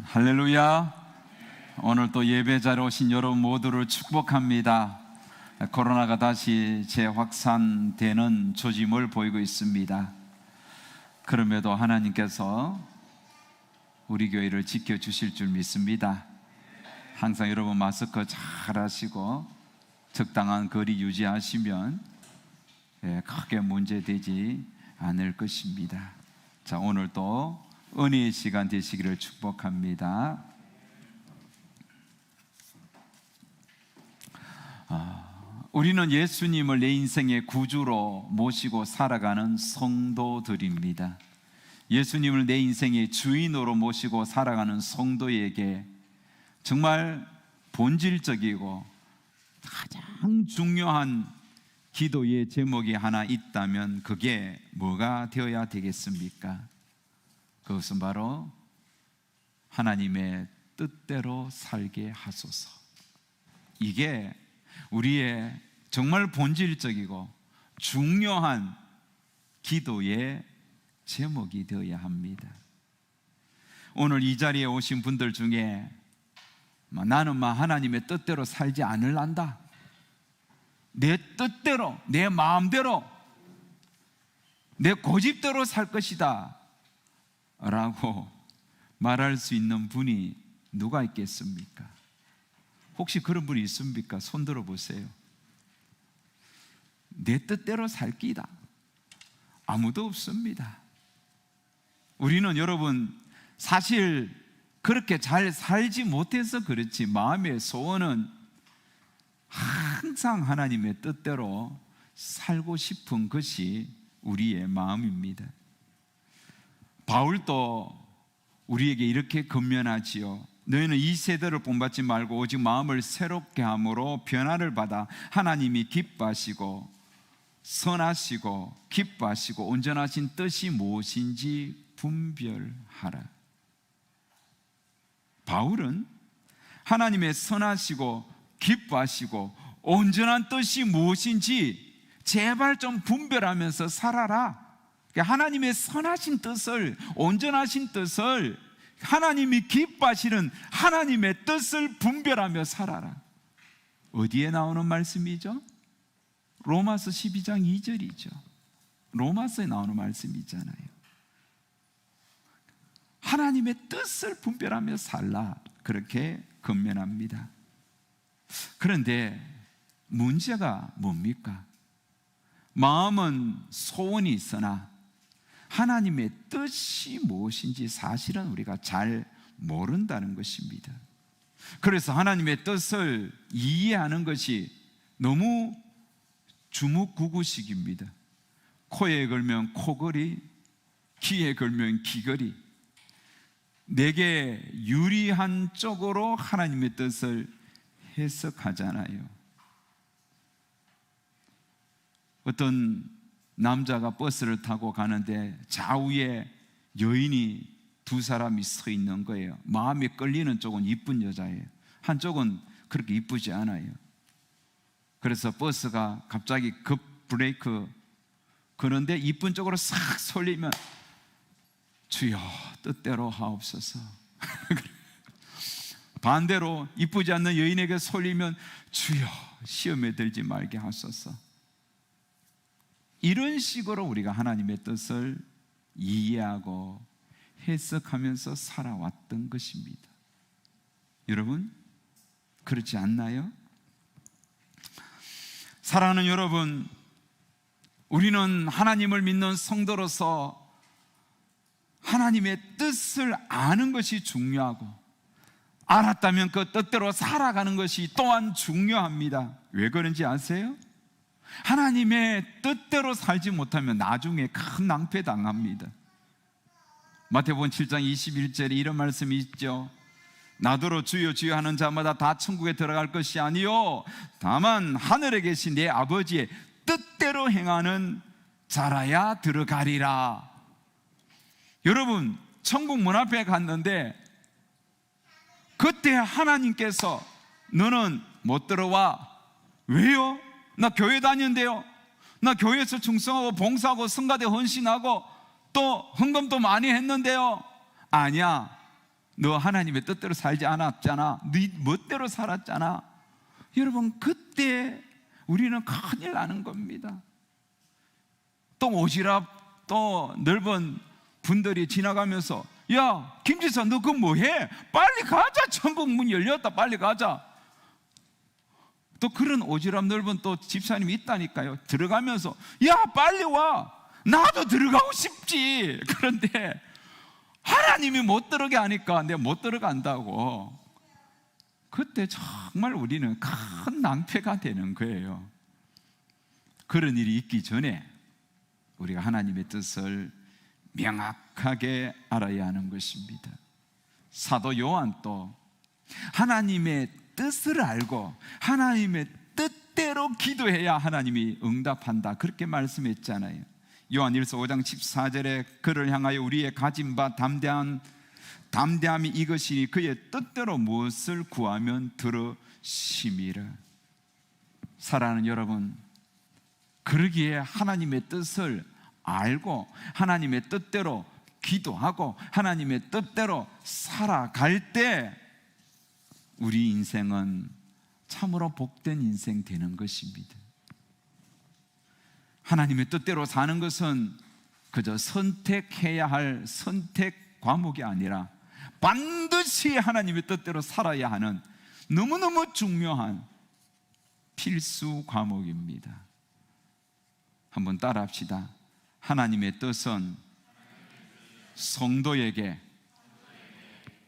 할렐루야. 오늘 또 예배자로 오신 여러분 모두를 축복합니다. 코로나가 다시 재확산되는 조짐을 보이고 있습니다. 그럼에도 하나님께서 우리 교회를 지켜주실 줄 믿습니다. 항상 여러분 마스크 잘 하시고 적당한 거리 유지하시면 크게 문제되지 않을 것입니다. 자, 오늘 또 은혜의 시간 되시기를 축복합니다. 우리는 예수님을 내 인생의 구주로 모시고 살아가는 성도들입니다. 예수님을 내 인생의 주인으로 모시고 살아가는 성도에게 정말 본질적이고 가장 중요한 기도의 제목이 하나 있다면 그게 뭐가 되어야 되겠습니까? 그것은 바로 하나님의 뜻대로 살게 하소서. 이게 우리의 정말 본질적이고 중요한 기도의 제목이 되어야 합니다. 오늘 이 자리에 오신 분들 중에 나는 하나님의 뜻대로 살지 않을란다, 내 뜻대로, 내 마음대로, 내 고집대로 살 것이다 라고 말할 수 있는 분이 누가 있겠습니까? 혹시 그런 분이 있습니까? 손 들어 보세요. 내 뜻대로 살 끼다 아무도 없습니다. 우리는 여러분 사실 그렇게 잘 살지 못해서 그렇지 마음의 소원은 항상 하나님의 뜻대로 살고 싶은 것이 우리의 마음입니다. 바울도 우리에게 이렇게 권면하지요. 너희는 이 세대를 본받지 말고 오직 마음을 새롭게 함으로 변화를 받아 하나님이 기뻐하시고 선하시고 기뻐하시고 온전하신 뜻이 무엇인지 분별하라. 바울은 하나님의 선하시고 기뻐하시고 온전한 뜻이 무엇인지 제발 좀 분별하면서 살아라. 하나님의 선하신 뜻을, 온전하신 뜻을, 하나님이 기뻐하시는 하나님의 뜻을 분별하며 살아라. 어디에 나오는 말씀이죠? 로마서 12장 2절이죠. 로마서에 나오는 말씀이잖아요. 하나님의 뜻을 분별하며 살라, 그렇게 권면합니다. 그런데 문제가 뭡니까? 마음은 소원이 있으나 하나님의 뜻이 무엇인지 사실은 우리가 잘 모른다는 것입니다. 그래서 하나님의 뜻을 이해하는 것이 너무 주묵구구식입니다. 코에 걸면 코걸이, 귀에 걸면 귀걸이, 내게 유리한 쪽으로 하나님의 뜻을 해석하잖아요. 어떤 남자가 버스를 타고 가는데 좌우에 여인이 두 사람이 서 있는 거예요. 마음에 끌리는 쪽은 이쁜 여자예요. 한쪽은 그렇게 이쁘지 않아요. 그래서 버스가 갑자기 급 브레이크 그런데 이쁜 쪽으로 싹 쏠리면 주여 뜻대로 하옵소서. 반대로 이쁘지 않는 여인에게 쏠리면 주여 시험에 들지 말게 하소서. 이런 식으로 우리가 하나님의 뜻을 이해하고 해석하면서 살아왔던 것입니다. 여러분, 그렇지 않나요? 사랑하는 여러분, 우리는 하나님을 믿는 성도로서 하나님의 뜻을 아는 것이 중요하고 알았다면 그 뜻대로 살아가는 것이 또한 중요합니다. 왜 그런지 아세요? 하나님의 뜻대로 살지 못하면 나중에 큰 낭패 당합니다. 마태복음 7장 21절에 이런 말씀이 있죠. 나더러 주여 주여 하는 자마다 다 천국에 들어갈 것이 아니요 다만 하늘에 계신 내 아버지의 뜻대로 행하는 자라야 들어가리라. 여러분, 천국 문 앞에 갔는데 그때 하나님께서 너는 못 들어와. 왜요? 나 교회 다니는데요. 나 교회에서 충성하고 봉사하고 성가대 헌신하고 또 헌금도 많이 했는데요. 아니야, 너 하나님의 뜻대로 살지 않았잖아. 네 멋대로 살았잖아. 여러분, 그때 우리는 큰일 나는 겁니다. 또 오지랖 또 넓은 분들이 지나가면서, 야, 김지사, 너 그거 뭐해? 빨리 가자. 천국 문 열렸다. 빨리 가자. 또 그런 오지랖 넓은 또 집사님이 있다니까요. 들어가면서, 야, 빨리 와. 나도 들어가고 싶지. 그런데 하나님이 못 들어게 하니까 내가 못 들어간다고. 그때 정말 우리는 큰 낭패가 되는 거예요. 그런 일이 있기 전에 우리가 하나님의 뜻을 명확하게 알아야 하는 것입니다. 사도 요한도 하나님의 뜻을 알고 하나님의 뜻대로 기도해야 하나님이 응답한다, 그렇게 말씀했잖아요. 요한일서 5장 14절에 그를 향하여 우리의 가진 바 담대함이 이것이니 그의 뜻대로 무엇을 구하면 들으심이라. 사랑하는 여러분, 그러기에 하나님의 뜻을 알고 하나님의 뜻대로 기도하고 하나님의 뜻대로 살아갈 때 우리 인생은 참으로 복된 인생 되는 것입니다. 하나님의 뜻대로 사는 것은 그저 선택해야 할 선택 과목이 아니라 반드시 하나님의 뜻대로 살아야 하는 너무너무 중요한 필수 과목입니다. 한번 따라합시다. 하나님의 뜻은 성도에게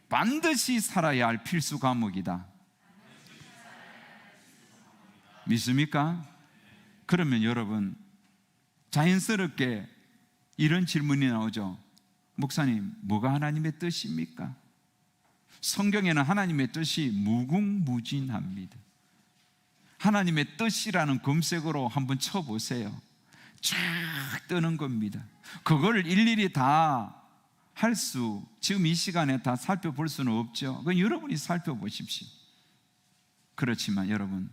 반드시 살아야 할 필수 과목이다. 믿습니까? 그러면 여러분, 자연스럽게 이런 질문이 나오죠. 목사님, 뭐가 하나님의 뜻입니까? 성경에는 하나님의 뜻이 무궁무진합니다. 하나님의 뜻이라는 검색어로 한번 쳐보세요. 쫙 뜨는 겁니다. 그걸 일일이 다 지금 이 시간에 다 살펴볼 수는 없죠. 그건 여러분이 살펴보십시오. 그렇지만 여러분,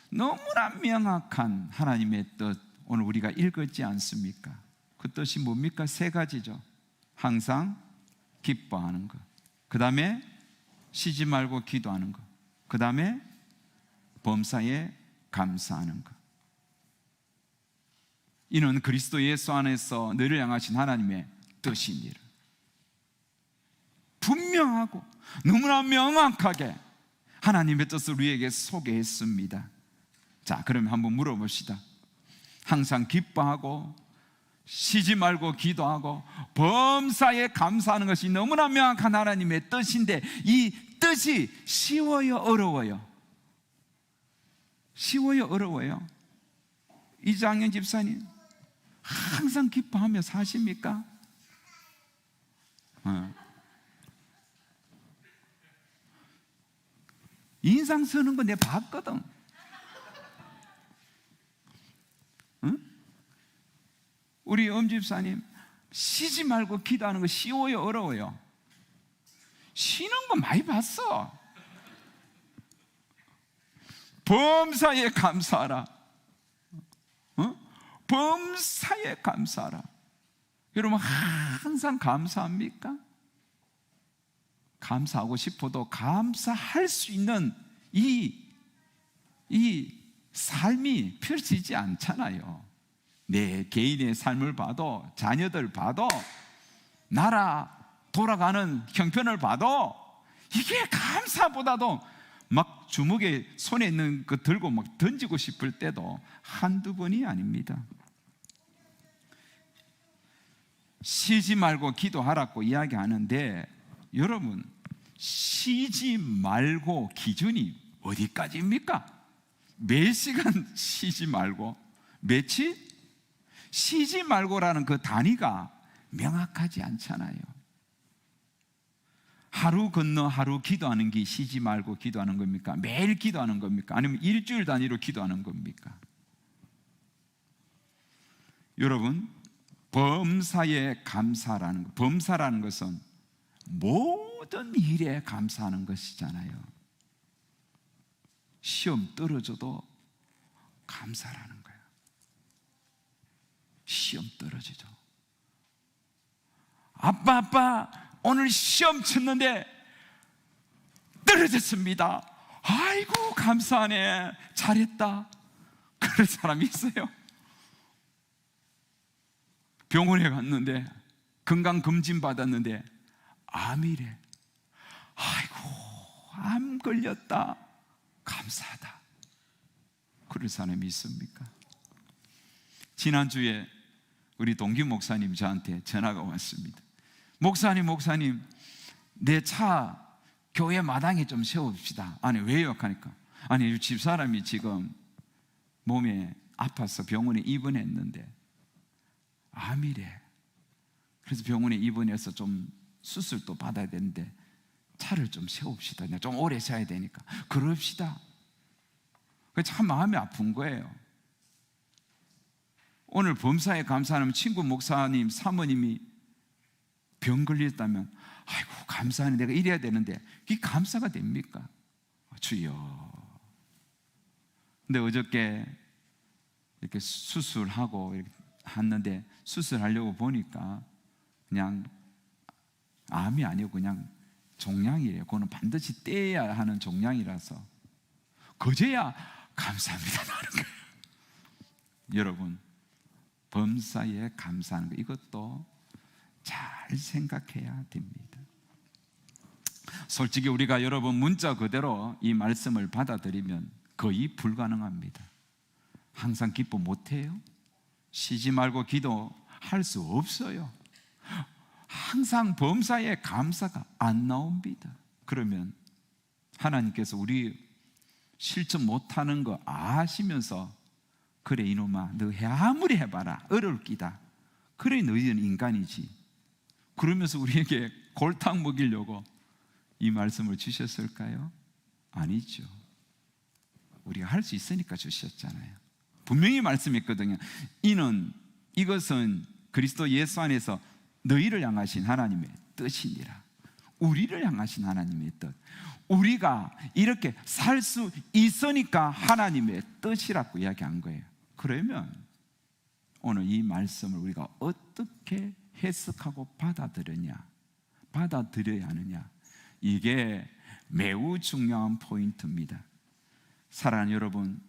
너무나 명확한 하나님의 뜻 오늘 우리가 읽었지 않습니까? 그 뜻이 뭡니까? 세 가지죠. 항상 기뻐하는 것, 그 다음에 쉬지 말고 기도하는 것, 그 다음에 범사에 감사하는 것. 이는 그리스도 예수 안에서 너를 향하신 하나님의 뜻이니라. 분명하고 너무나 명확하게 하나님의 뜻을 우리에게 소개했습니다. 자, 그러면 한번 물어봅시다. 항상 기뻐하고 쉬지 말고 기도하고 범사에 감사하는 것이 너무나 명확한 하나님의 뜻인데, 이 뜻이 쉬워요, 어려워요? 쉬워요, 어려워요? 이장현 집사님, 항상 기뻐하며 사십니까? 인상 쓰는 거 내가 봤거든. 응? 우리 엄집사님, 쉬지 말고 기도하는 거 쉬워요, 어려워요? 쉬는 거 많이 봤어. 범사에 감사하라. 범사에 감사하라. 여러분, 항상 감사합니까? 감사하고 싶어도 감사할 수 있는 이 삶이 펼치지 않잖아요. 내 개인의 삶을 봐도, 자녀들 봐도, 나라 돌아가는 형편을 봐도 이게 감사보다도 막 주먹에 손에 있는 거 들고 막 던지고 싶을 때도 한두 번이 아닙니다. 쉬지 말고 기도하라고 이야기하는데, 여러분, 쉬지 말고 기준이 어디까지입니까? 몇 시간 쉬지 말고, 며칠? 쉬지 말고라는 그 단위가 명확하지 않잖아요. 하루 건너 하루 기도하는 게 쉬지 말고 기도하는 겁니까? 매일 기도하는 겁니까? 아니면 일주일 단위로 기도하는 겁니까? 여러분, 범사에 감사라는 것, 범사라는 것은 모든 일에 감사하는 것이잖아요. 시험 떨어져도 감사라는 거예요. 시험 떨어지죠. 아빠 오늘 시험 쳤는데 떨어졌습니다. 아이고 감사하네, 잘했다. 그런 사람이 있어요. 병원에 갔는데 건강검진 받았는데 암이래. 아이고 암 걸렸다, 감사하다. 그런 사람이 있습니까? 지난주에 우리 동기 목사님 저한테 전화가 왔습니다. 목사님 내 차 교회 마당에 좀 세웁시다. 아니 왜요? 하니까 아니 집사람이 지금 몸에 아파서 병원에 입원했는데 암이래. 그래서 병원에 입원해서 좀 수술도 받아야 되는데 차를 좀 세웁시다. 좀 오래 세야 되니까 그럽시다. 참 마음이 아픈 거예요. 오늘 범사에 감사하는 친구 목사님 사모님이 병 걸렸다면 아이고 감사하네, 내가 이래야 되는데 그게 감사가 됩니까? 주여. 근데 어저께 이렇게 수술하고 이렇게 했는데 수술하려고 보니까 그냥 암이 아니고 그냥 종양이래요. 그거는 반드시 떼야 하는 종양이라서 그제야 감사합니다 하는 거예요. 여러분, 범사에 감사하는 거 이것도 잘 생각해야 됩니다. 솔직히 우리가 여러분 문자 그대로 이 말씀을 받아들이면 거의 불가능합니다. 항상 기뻐 못해요. 쉬지 말고 기도할 수 없어요. 항상 범사에 감사가 안 나옵니다. 그러면 하나님께서 우리 실천 못하는 거 아시면서 그래 이놈아 너 아무리 해봐라 어려울 끼다, 그래 너희는 인간이지, 그러면서 우리에게 골탕 먹이려고 이 말씀을 주셨을까요? 아니죠. 우리가 할 수 있으니까 주셨잖아요. 분명히 말씀했거든요. 이것은 그리스도 예수 안에서 너희를 향하신 하나님의 뜻이니라. 우리를 향하신 하나님의 뜻, 우리가 이렇게 살 수 있으니까 하나님의 뜻이라고 이야기한 거예요. 그러면 오늘 이 말씀을 우리가 어떻게 해석하고 받아들여야 하느냐, 이게 매우 중요한 포인트입니다. 사랑하는 여러분,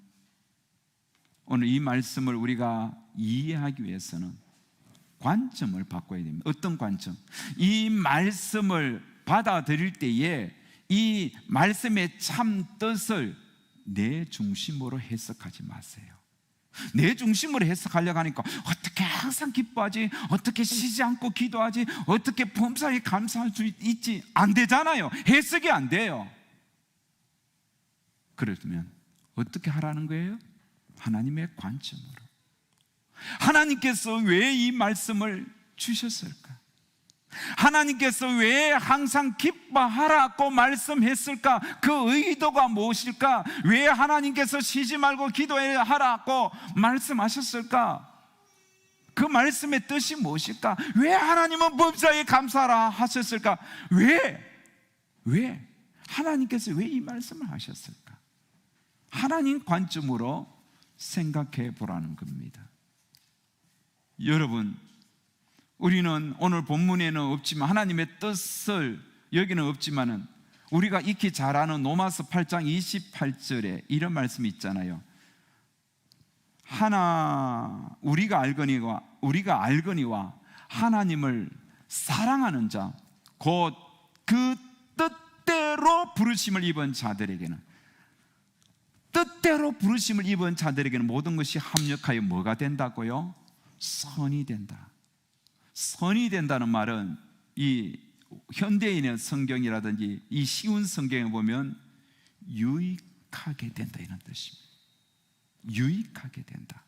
오늘 이 말씀을 우리가 이해하기 위해서는 관점을 바꿔야 됩니다. 어떤 관점? 이 말씀을 받아들일 때에 이 말씀의 참 뜻을 내 중심으로 해석하지 마세요. 내 중심으로 해석하려고 하니까 어떻게 항상 기뻐하지, 어떻게 쉬지 않고 기도하지, 어떻게 범사에 감사할 수 있지, 안 되잖아요. 해석이 안 돼요. 그렇다면 어떻게 하라는 거예요? 하나님의 관점으로. 하나님께서 왜 이 말씀을 주셨을까? 하나님께서 왜 항상 기뻐하라고 말씀했을까? 그 의도가 무엇일까? 왜 하나님께서 쉬지 말고 기도하라고 말씀하셨을까? 그 말씀의 뜻이 무엇일까? 왜 하나님은 범사에 감사하라 하셨을까? 왜? 하나님께서 왜 이 말씀을 하셨을까? 하나님 관점으로 생각해 보라는 겁니다. 여러분, 우리는 오늘 본문에는 없지만 하나님의 뜻을 여기는 없지만은 우리가 익히 잘 아는 로마서 8장 28절에 이런 말씀이 있잖아요. 우리가 알거니와 하나님을 사랑하는 자 곧 그 뜻대로 부르심을 입은 자들에게는, 뜻대로 부르심을 입은 자들에게는 모든 것이 합력하여 뭐가 된다고요? 선이 된다. 선이 된다는 말은 이 현대인의 성경이라든지 이 쉬운 성경에 보면 유익하게 된다 이런 뜻입니다. 유익하게 된다.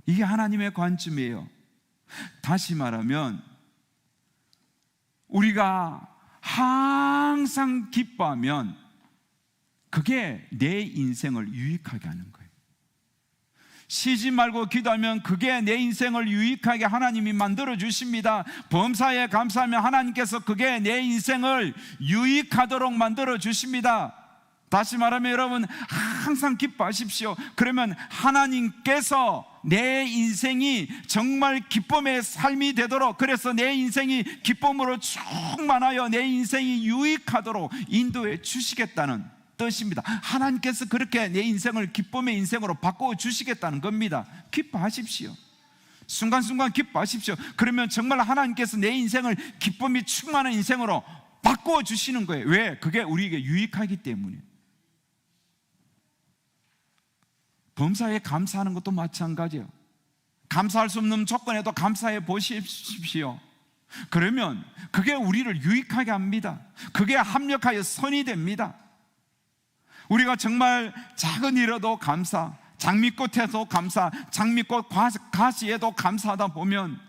이게 하나님의 관점이에요. 다시 말하면 우리가 항상 기뻐하면 그게 내 인생을 유익하게 하는 거예요. 쉬지 말고 기도하면 그게 내 인생을 유익하게 하나님이 만들어 주십니다. 범사에 감사하면 하나님께서 그게 내 인생을 유익하도록 만들어 주십니다. 다시 말하면 여러분, 항상 기뻐하십시오. 그러면 하나님께서 내 인생이 정말 기쁨의 삶이 되도록, 그래서 내 인생이 기쁨으로 충만하여 내 인생이 유익하도록 인도해 주시겠다는 뜻입니다. 하나님께서 그렇게 내 인생을 기쁨의 인생으로 바꿔 주시겠다는 겁니다. 기뻐하십시오. 순간순간 기뻐하십시오. 그러면 정말 하나님께서 내 인생을 기쁨이 충만한 인생으로 바꿔 주시는 거예요. 왜? 그게 우리에게 유익하기 때문에. 범사에 감사하는 것도 마찬가지예요. 감사할 수 없는 조건에도 감사해 보십시오. 그러면 그게 우리를 유익하게 합니다. 그게 합력하여 선이 됩니다. 우리가 정말 작은 일에도 감사, 장미꽃에도 감사, 장미꽃 가시에도 감사하다 보면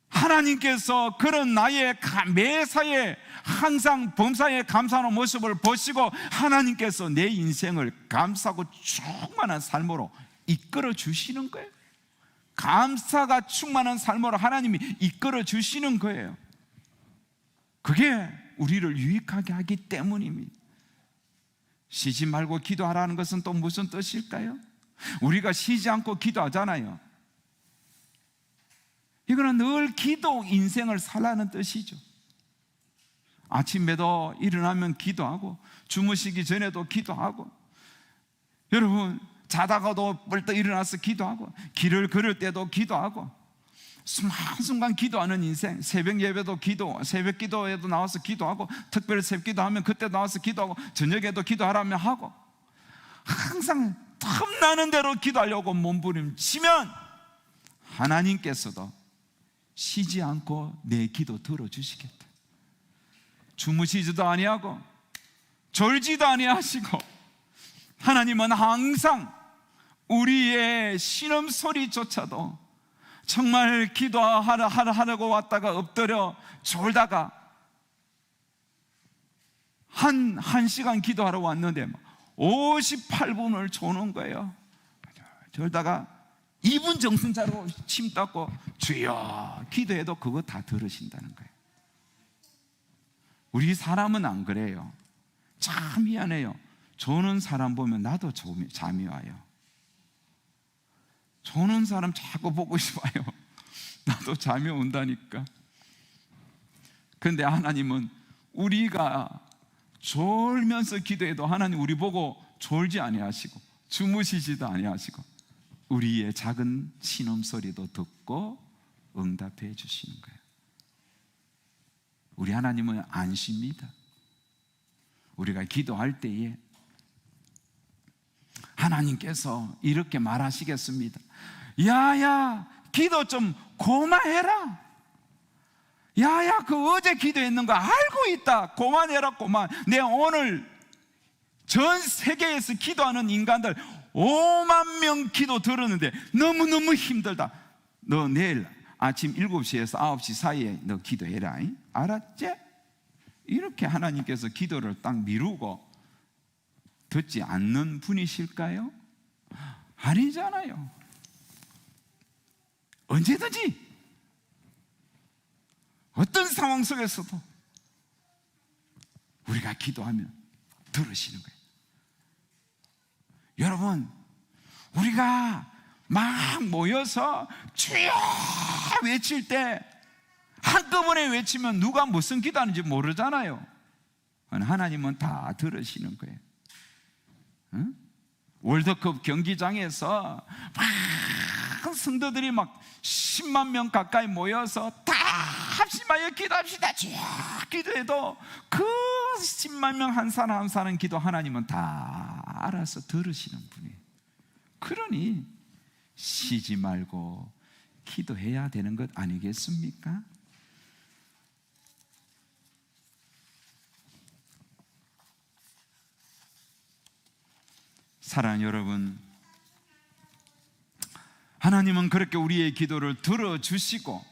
하나님께서 그런 나의 매사에 항상 범사에 감사하는 모습을 보시고 하나님께서 내 인생을 감사하고 충만한 삶으로 이끌어 주시는 거예요. 감사가 충만한 삶으로 하나님이 이끌어 주시는 거예요. 그게 우리를 유익하게 하기 때문입니다. 쉬지 말고 기도하라는 것은 또 무슨 뜻일까요? 우리가 쉬지 않고 기도하잖아요. 이거는 늘 기도 인생을 살라는 뜻이죠. 아침에도 일어나면 기도하고, 주무시기 전에도 기도하고, 여러분 자다가도 벌떡 일어나서 기도하고, 길을 걸을 때도 기도하고, 순간순간 기도하는 인생. 새벽 예배도 기도, 새벽 기도에도 나와서 기도하고, 특별히 새벽 기도하면 그때 나와서 기도하고, 저녁에도 기도하라면 하고, 항상 틈나는 대로 기도하려고 몸부림치면 하나님께서도 쉬지 않고 내 기도 들어주시겠다. 주무시지도 아니하고 졸지도 아니하시고, 하나님은 항상 우리의 신음소리조차도 정말 기도하려고 왔다가 엎드려 졸다가 한 시간 기도하러 왔는데 58분을 조는 거예요. 졸다가 2분 정신차리고 침 닦고 주여 기도해도 그거 다 들으신다는 거예요. 우리 사람은 안 그래요. 참 미안해요. 조는 사람 보면 나도 잠이 와요. 조는 사람 자꾸 보고 싶어요. 나도 잠이 온다니까. 그런데 하나님은 우리가 졸면서 기도해도 하나님 우리 보고 졸지 아니하시고 주무시지도 아니하시고 우리의 작은 신음소리도 듣고 응답해 주시는 거예요. 우리 하나님은 안 쉽니다. 우리가 기도할 때에 하나님께서 이렇게 말하시겠습니다. 야야 기도 좀 고만해라. 야야 그 어제 기도했는 거 알고 있다. 고만해라 고만. 내가 오늘 전 세계에서 기도하는 인간들 5만 명 기도 들었는데 너무너무 힘들다. 너 내일 아침 7시에서 9시 사이에 너 기도해라. 알았지? 이렇게 하나님께서 기도를 딱 미루고 듣지 않는 분이실까요? 아니잖아요. 언제든지 어떤 상황 속에서도 우리가 기도하면 들으시는 거예요. 여러분 우리가 막 모여서 주여 외칠 때 한꺼번에 외치면 누가 무슨 기도하는지 모르잖아요. 하나님은 다 들으시는 거예요. 응? 월드컵 경기장에서 막 성도들이 막 10만 명 가까이 모여서 다 합심하여 기도합시다 쭉 기도해도 그 10만 명 한 사람 한 사람 기도 하나님은 다 알아서 들으시는 분이에요. 그러니 쉬지 말고 기도해야 되는 것 아니겠습니까? 사랑하는 여러분, 하나님은 그렇게 우리의 기도를 들어주시고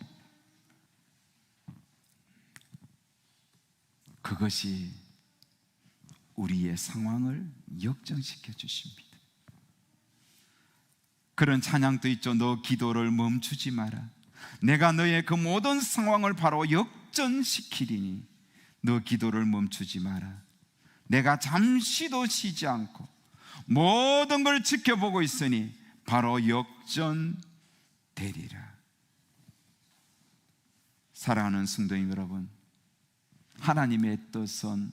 그것이 우리의 상황을 역전시켜 주십니다. 그런 찬양도 있죠. 너 기도를 멈추지 마라. 내가 너의 그 모든 상황을 바로 역전시키리니 너 기도를 멈추지 마라. 내가 잠시도 쉬지 않고 모든 걸 지켜보고 있으니 바로 역전되리라. 사랑하는 성도님 여러분, 하나님의 뜻은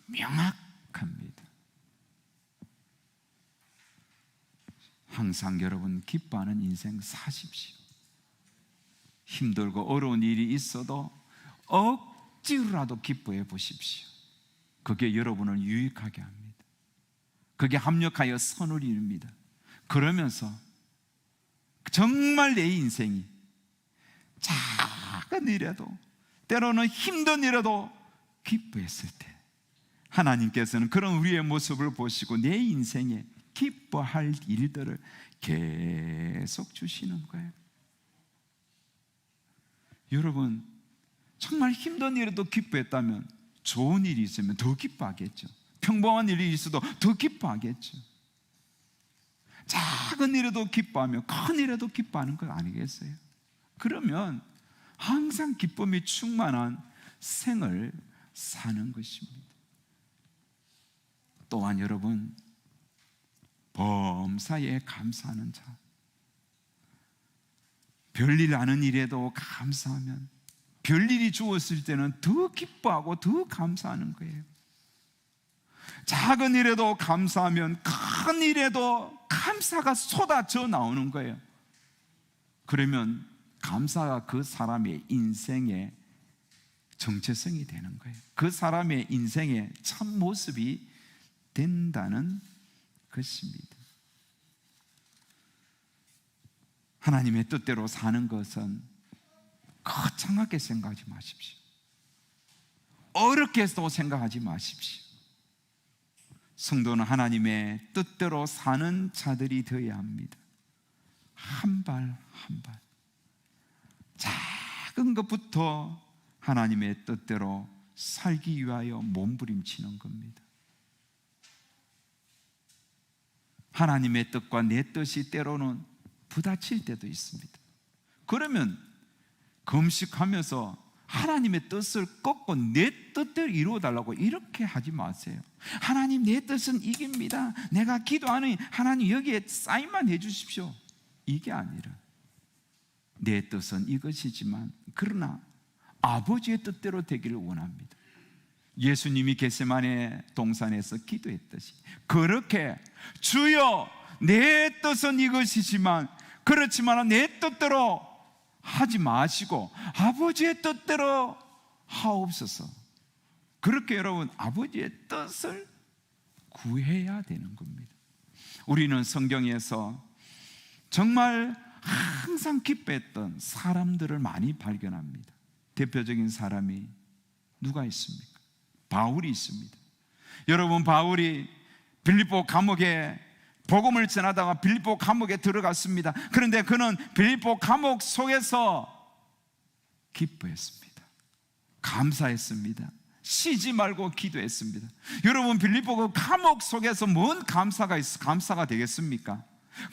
명확합니다. 항상 여러분 기뻐하는 인생 사십시오. 힘들고 어려운 일이 있어도 억지로라도 기뻐해 보십시오. 그게 여러분을 유익하게 합니다. 그게 합력하여 선을 이룹니다. 그러면서 정말 내 인생이 작은 일에도, 때로는 힘든 일에도 기뻐했을 때 하나님께서는 그런 우리의 모습을 보시고 내 인생에 기뻐할 일들을 계속 주시는 거예요. 여러분, 정말 힘든 일에도 기뻐했다면 좋은 일이 있으면 더 기뻐하겠죠. 평범한 일이 있어도 더 기뻐하겠죠. 작은 일에도 기뻐하며 큰 일에도 기뻐하는 것 아니겠어요? 그러면 항상 기쁨이 충만한 생을 사는 것입니다. 또한 여러분, 범사에 감사하는 자, 별일 아는 일에도 감사하면 별일이 주었을 때는 더 기뻐하고 더 감사하는 거예요. 작은 일에도 감사하면 큰 일에도 감사가 쏟아져 나오는 거예요. 그러면 감사가 그 사람의 인생의 정체성이 되는 거예요. 그 사람의 인생의 참 모습이 된다는 것입니다. 하나님의 뜻대로 사는 것은 거창하게 생각하지 마십시오. 어렵게도 생각하지 마십시오. 성도는 하나님의 뜻대로 사는 자들이 되어야 합니다. 한 발 한 발, 작은 것부터 하나님의 뜻대로 살기 위하여 몸부림치는 겁니다. 하나님의 뜻과 내 뜻이 때로는 부딪힐 때도 있습니다. 그러면 금식하면서 하나님의 뜻을 꺾고 내 뜻대로 이루어달라고 이렇게 하지 마세요. 하나님, 내 뜻은 이깁니다. 내가 기도하는 하나님 여기에 사인만 해주십시오. 이게 아니라 내 뜻은 이것이지만 그러나 아버지의 뜻대로 되기를 원합니다. 예수님이 겟세마네 동산에서 기도했듯이 그렇게 주여 내 뜻은 이것이지만 그렇지만 내 뜻대로 하지 마시고 아버지의 뜻대로 하옵소서. 그렇게 여러분 아버지의 뜻을 구해야 되는 겁니다. 우리는 성경에서 정말 항상 기뻐했던 사람들을 많이 발견합니다. 대표적인 사람이 누가 있습니까? 바울이 있습니다. 여러분, 바울이 빌립보 감옥에 복음을 전하다가 빌립보 감옥에 들어갔습니다. 그런데 그는 빌립보 감옥 속에서 기뻐했습니다. 감사했습니다. 쉬지 말고 기도했습니다. 여러분, 빌립보 그 감옥 속에서 뭔 감사가 되겠습니까?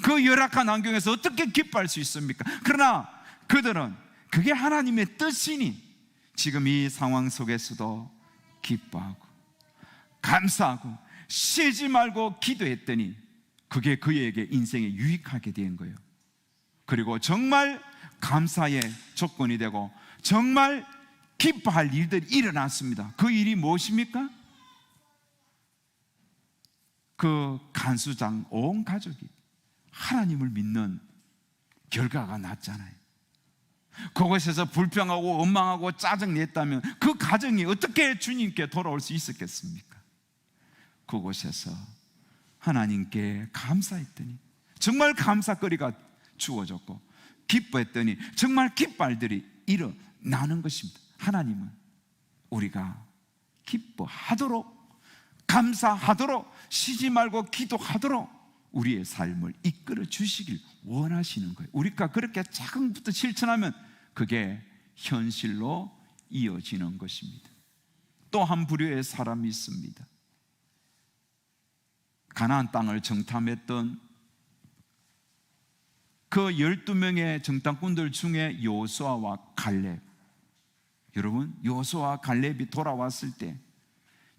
그 열악한 환경에서 어떻게 기뻐할 수 있습니까? 그러나 그들은 그게 하나님의 뜻이니 지금 이 상황 속에서도 기뻐하고 감사하고 쉬지 말고 기도했더니 그게 그에게 인생에 유익하게 된 거예요. 그리고 정말 감사의 조건이 되고 정말 기뻐할 일들이 일어났습니다. 그 일이 무엇입니까? 그 간수장 온 가족이 하나님을 믿는 결과가 났잖아요. 그곳에서 불평하고 원망하고 짜증냈다면 그 가정이 어떻게 주님께 돌아올 수 있었겠습니까? 그곳에서 하나님께 감사했더니 정말 감사거리가 주어졌고 기뻐했더니 정말 기뻐할 일이 일어나는 것입니다. 하나님은 우리가 기뻐하도록 감사하도록 쉬지 말고 기도하도록 우리의 삶을 이끌어 주시길 원하시는 거예요. 우리가 그렇게 작은 것부터 실천하면 그게 현실로 이어지는 것입니다. 또 한 부류의 사람이 있습니다. 가나안 땅을 정탐했던 그 12명의 정탐꾼들 중에 여호수아와 갈렙. 여러분, 여호수아와 갈렙이 돌아왔을 때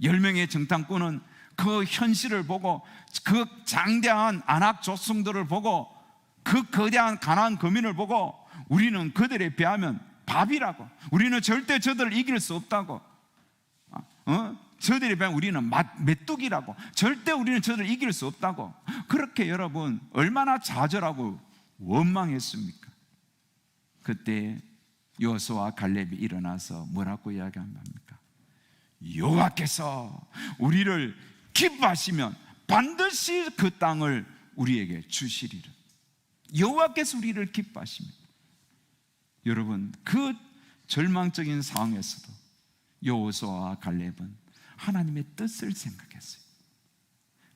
10명의 정탐꾼은 그 현실을 보고, 그 장대한 안악 조승들을 보고, 그 거대한 가나안 거민을 보고, 우리는 그들에 비하면 밥이라고, 우리는 절대 저들을 이길 수 없다고, 저들에 비하면 우리는 메뚜기라고, 절대 우리는 저들을 이길 수 없다고, 그렇게 여러분 얼마나 좌절하고 원망했습니까? 그때 여호수아와 갈렙이 일어나서 뭐라고 이야기합니까? 여호와께서 우리를 기뻐하시면 반드시 그 땅을 우리에게 주시리라. 여호와께서 우리를 기뻐하시면. 여러분, 그 절망적인 상황에서도 여호수아와 갈렙은 하나님의 뜻을 생각했어요.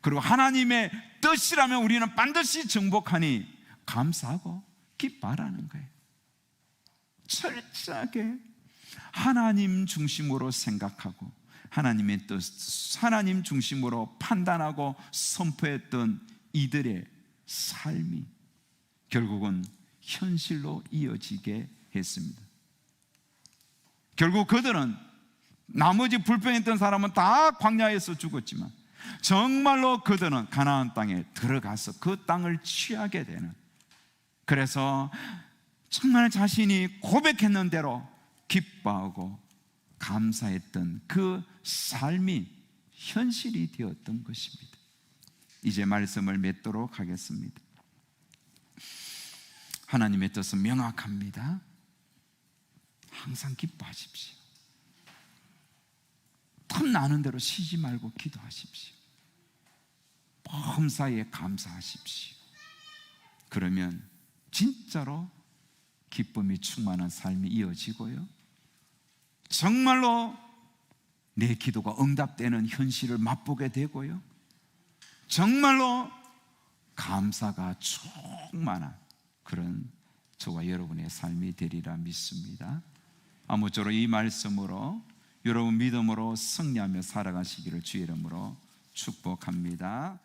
그리고 하나님의 뜻이라면 우리는 반드시 정복하니 감사하고 기뻐하라는 거예요. 철저하게 하나님 중심으로 생각하고 하나님의 뜻, 하나님 중심으로 판단하고 선포했던 이들의 삶이 결국은 현실로 이어지게 했습니다. 결국 그들은, 나머지 불평했던 사람은 다 광야에서 죽었지만 정말로 그들은 가나안 땅에 들어가서 그 땅을 취하게 되는, 그래서 정말 자신이 고백했는 대로 기뻐하고 감사했던 그 삶이 현실이 되었던 것입니다. 이제 말씀을 맺도록 하겠습니다. 하나님의 뜻은 명확합니다. 항상 기뻐하십시오. 틈나는 대로 쉬지 말고 기도하십시오. 범사에 감사하십시오. 그러면 진짜로 기쁨이 충만한 삶이 이어지고요, 정말로 내 기도가 응답되는 현실을 맛보게 되고요, 정말로 감사가 충만한 그런 저와 여러분의 삶이 되리라 믿습니다. 아무쪼록 이 말씀으로 여러분 믿음으로 승리하며 살아가시기를 주의 이름으로 축복합니다.